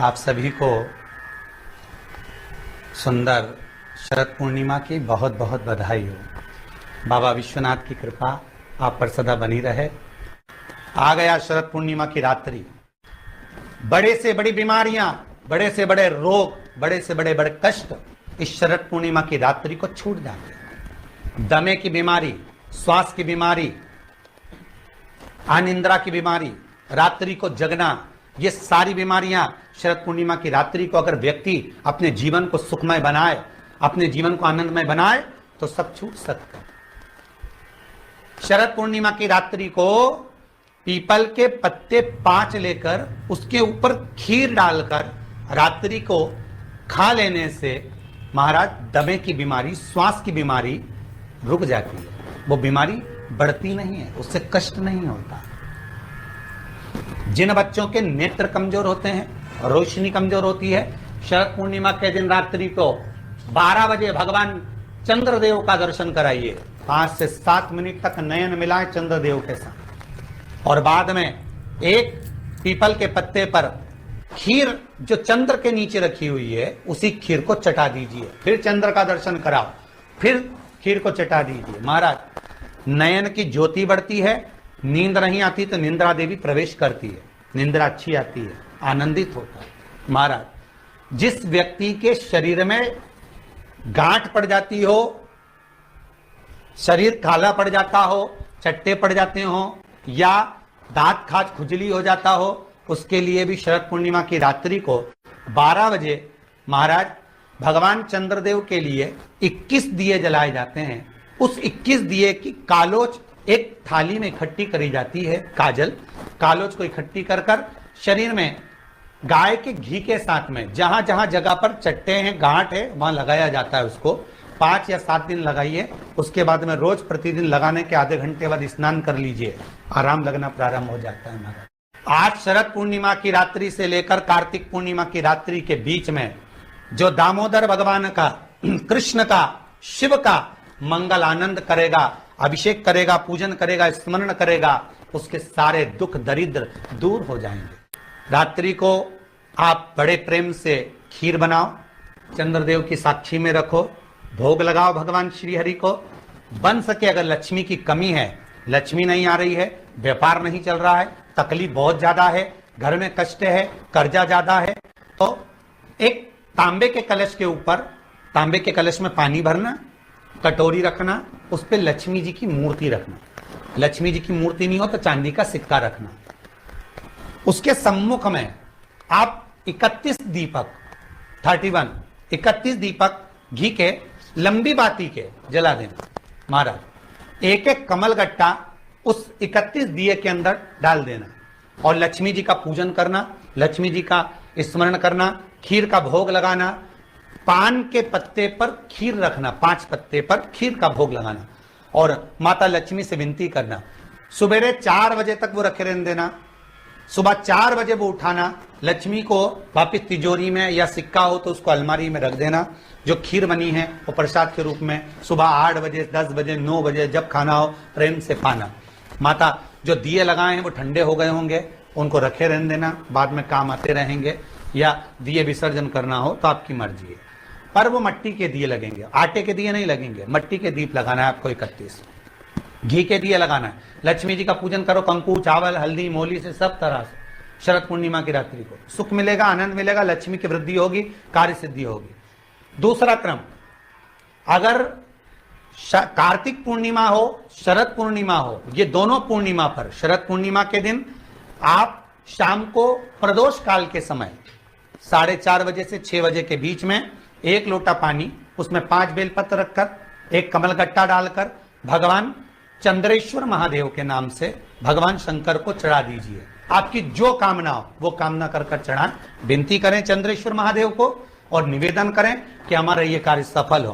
आप सभी को सुंदर शरद पूर्णिमा की बहुत बहुत बधाई हो। बाबा विश्वनाथ की कृपा आप पर सदा बनी रहे। आ गया शरद पूर्णिमा की रात्रि। बड़े से बड़ी बीमारियां, बड़े से बड़े रोग, बड़े से बड़े बड़े कष्ट इस शरद पूर्णिमा की रात्रि को छूट जाते हैं। दमे की बीमारी, श्वास की बीमारी, अनिद्रा की बीमारी, रात्रि को जगना, ये सारी बीमारियां शरद पूर्णिमा की रात्रि को अगर व्यक्ति अपने जीवन को सुखमय बनाए, अपने जीवन को आनंदमय बनाए तो सब छूट सकता है। शरद पूर्णिमा की रात्रि को पीपल के पत्ते 5 लेकर उसके ऊपर खीर डालकर रात्रि को खा लेने से महाराज दमे की बीमारी, श्वास की बीमारी रुक जाती है। वो बीमारी बढ़ती नहीं है, उससे कष्ट नहीं होता। जिन बच्चों के नेत्र कमजोर होते हैं, रोशनी कमजोर होती है, शरद पूर्णिमा के दिन रात्रि को 12 बजे भगवान चंद्रदेव का दर्शन कराइए। 5 से 7 मिनट तक नयन मिलाएं चंद्रदेव के साथ और बाद में एक पीपल के पत्ते पर खीर जो चंद्र के नीचे रखी हुई है उसी खीर को चटा दीजिए। फिर चंद्र का दर्शन कराओ, फिर खीर को चटा दीजिए। महाराज नयन की ज्योति बढ़ती है, नींद नहीं आती तो निंद्रा देवी प्रवेश करती है, निंद्रा अच्छी आती है, आनंदित होता है। महाराज जिस व्यक्ति के शरीर में गांठ पड़ जाती हो, शरीर काला पड़ जाता हो, चट्टे पड़ जाते हो या दांत खाज खुजली हो जाता हो, उसके लिए भी शरद पूर्णिमा की रात्रि को 12 बजे महाराज भगवान चंद्रदेव के लिए 21 दिए जलाए जाते हैं। उस 21 दिए की कालोच एक थाली में इकट्ठी करी जाती है। कालोच को इकट्ठी कर कर शरीर में गाय के घी के साथ में जहां जहां जगह पर चट्टे हैं, गांठ है, वहां लगाया जाता है। उसको 5 या 7 दिन लगाइए। उसके बाद में रोज प्रतिदिन लगाने के आधे घंटे बाद स्नान कर लीजिए, आराम लगना प्रारंभ हो जाता है। महाराज आज शरद पूर्णिमा की रात्रि से लेकर कार्तिक पूर्णिमा की रात्रि के बीच में जो दामोदर भगवान का, कृष्ण का, शिव का मंगल आनंद करेगा, अभिषेक करेगा, पूजन करेगा, स्मरण करेगा, उसके सारे दुख दरिद्र दूर हो जाएंगे। रात्रि को आप बड़े प्रेम से खीर बनाओ, चंद्रदेव की साक्षी में रखो, भोग लगाओ भगवान श्री हरि को। बन सके अगर लक्ष्मी की कमी है, लक्ष्मी नहीं आ रही है, व्यापार नहीं चल रहा है, तकलीफ बहुत ज्यादा है, घर में कष्ट है, कर्जा ज्यादा है, तो एक तांबे के कलश के ऊपर, तांबे के कलश में पानी भरना, कटोरी रखना, उस पे लक्ष्मी जी की मूर्ति रखना। लक्ष्मी जी की मूर्ति नहीं हो तो चांदी का सिक्का रखना। उसके सम्मुख में आप 31 दीपक 31 दीपक घी के लंबी बाती के जला देना। महाराज एक एक कमल गट्टा उस 31 दिए के अंदर डाल देना और लक्ष्मी जी का पूजन करना, लक्ष्मी जी का स्मरण करना, खीर का भोग लगाना, पान के पत्ते पर खीर रखना, 5 पत्ते पर खीर का भोग लगाना और माता लक्ष्मी से विनती करना। सुबेरे 4 बजे तक वो रखे रहने देना, सुबह 4 बजे वो उठाना, लक्ष्मी को वापिस तिजोरी में या सिक्का हो तो उसको अलमारी में रख देना। जो खीर बनी है वो प्रसाद के रूप में सुबह 8 बजे, 10 बजे, 9 बजे जब खाना हो प्रेम से पाना। माता जो दिए लगाए हैं वो ठंडे हो गए होंगे, उनको रखे रहने देना, बाद में काम आते रहेंगे, या दिए विसर्जन करना हो तो आपकी मर्जी है। पर वो मिट्टी के दिए लगेंगे, आटे के दिए नहीं लगेंगे, मिट्टी के दीप लगाना है आपको। 31 घी के दिए लगाना है। लक्ष्मी जी का पूजन करो, कंकु, चावल, हल्दी, मोली से सब तरह से। शरद पूर्णिमा की रात्रि को सुख मिलेगा, आनंद मिलेगा, लक्ष्मी की वृद्धि होगी, कार्य सिद्धि होगी। दूसरा क्रम, अगर कार्तिक पूर्णिमा हो, शरद पूर्णिमा हो, ये दोनों पूर्णिमा पर शरद पूर्णिमा के दिन आप शाम को प्रदोष काल के समय 4:30 बजे से 6 बजे के बीच में 1 लोटा पानी, उसमें 5 बेलपत्र रखकर, 1 कमलगट्टा डालकर भगवान चंद्रेश्वर महादेव के नाम से भगवान शंकर को चढ़ा दीजिए। आपकी जो कामना हो वो कामना कर कर चढ़ाएं, विनती करें चंद्रेश्वर महादेव को और निवेदन करें कि हमारा ये कार्य सफल हो।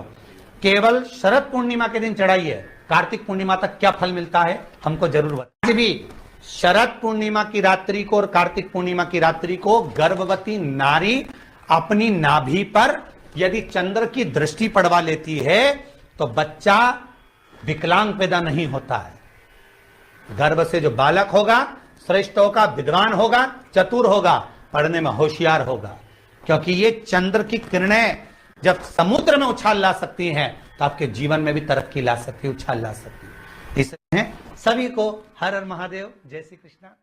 केवल शरद पूर्णिमा के दिन चढ़ाइए, कार्तिक पूर्णिमा तक क्या फल मिलता है हमको जरूर बताइए। भी शरद पूर्णिमा की रात्रि को और कार्तिक पूर्णिमा की रात्रि को गर्भवती नारी अपनी नाभि पर यदि चंद्र की दृष्टि पड़वा लेती है तो बच्चा विकलांग पैदा नहीं होता है। गर्भ से जो बालक होगा श्रेष्ठ होगा, विद्वान होगा, चतुर होगा, पढ़ने में होशियार होगा, क्योंकि ये चंद्र की किरणें जब समुद्र में उछाल ला सकती हैं तो आपके जीवन में भी तरक्की ला सकती है, उछाल ला सकती है। इसलिए सभी को हर हर महादेव, जय श्री कृष्णा।